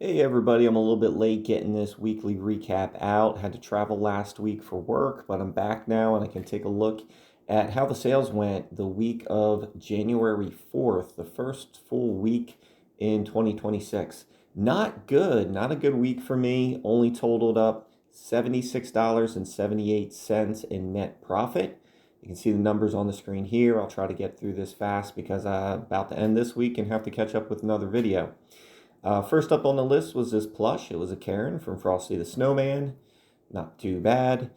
Hey everybody, I'm a little bit late getting this weekly recap out. Had to travel last week for work, but I'm back now and I can take a look at how the sales went the week of January 4th, the first full week in 2026. Not good, not a good week for me. Only totaled up $76.78 in net profit. You can see the numbers on the screen here. I'll try to get through this fast because I'm about to end this week and have to catch up with another video. First up on the list was this plush. It was a Karen from Frosty the Snowman. Not too bad.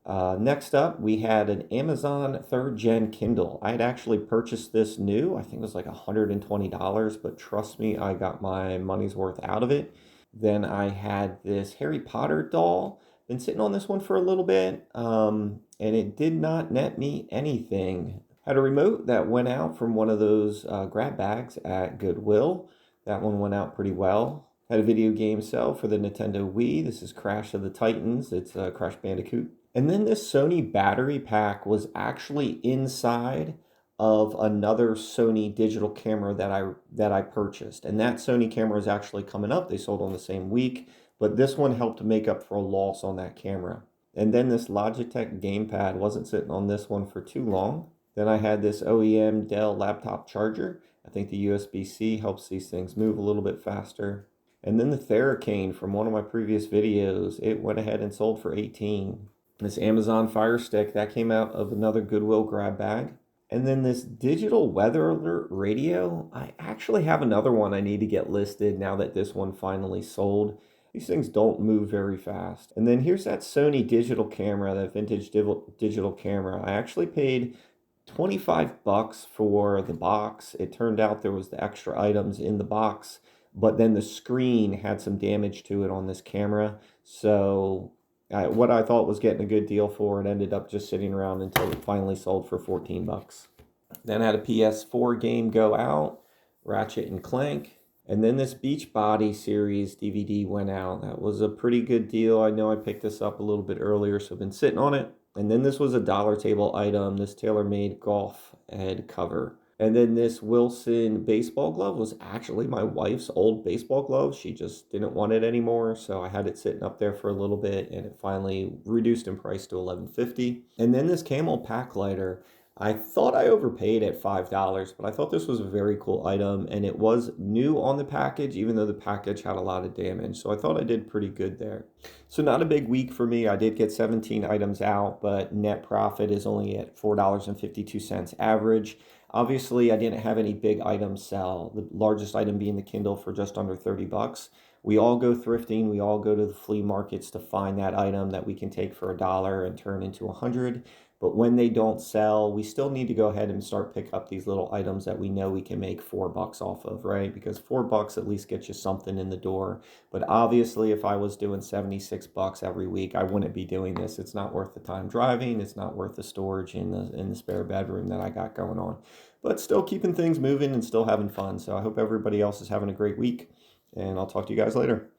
Next up, we had an Amazon 3rd Gen Kindle. I had actually purchased this new. I think it was like $120, but trust me, I got my money's worth out of it. Then I had this Harry Potter doll. Been sitting on this one for a little bit, and it did not net me anything. Had a remote that went out from one of those grab bags at Goodwill. That one went out pretty well. Had a video game sell for the Nintendo Wii. This is Crash of the Titans. It's Crash Bandicoot. And then this Sony battery pack was actually inside of another Sony digital camera that I purchased. And that Sony camera is actually coming up. They sold on the same week, but this one helped make up for a loss on that camera. And then this Logitech gamepad wasn't sitting on this one for too long. Then I had this OEM Dell laptop charger. I think the USB-C helps these things move a little bit faster. And then the Theracane from one of my previous videos, it went ahead and sold for 18. This Amazon Fire Stick, that came out of another Goodwill grab bag. And then this digital weather alert radio, I actually have another one I need to get listed now that this one finally sold. These things don't move very fast. And then here's that Sony digital camera, that vintage digital camera. I actually paid $25 for the box. It turned out there was the extra items in the box, but then the screen had some damage to it on this camera. So what I thought was getting a good deal for it ended up just sitting around until it finally sold for $14. Then I had a PS4 game go out, Ratchet and Clank. And then this Beachbody series DVD went out. That was a pretty good deal. I know I picked this up a little bit earlier, so I've been sitting on it. And then this was a dollar table item, this TaylorMade golf head cover. And then this Wilson baseball glove was actually my wife's old baseball glove. She just didn't want it anymore, so I had it sitting up there for a little bit, and it finally reduced in price to $11.50. And then this Camel pack lighter. I thought I overpaid at $5, but I thought this was a very cool item, and it was new on the package, even though the package had a lot of damage. So I thought I did pretty good there. So not a big week for me. I did get 17 items out, but net profit is only at $4.52 average. Obviously, I didn't have any big items sell, the largest item being the Kindle for just under $30. We all go thrifting. We all go to the flea markets to find that item that we can take for $1 and turn into 100. But when they don't sell, we still need to go ahead and start pick up these little items that we know we can make $4 off of, right? Because $4 at least gets you something in the door. But obviously, if I was doing $76 every week, I wouldn't be doing this. It's not worth the time driving. It's not worth the storage in the spare bedroom that I got going on. But still keeping things moving and still having fun. So I hope everybody else is having a great week. And I'll talk to you guys later.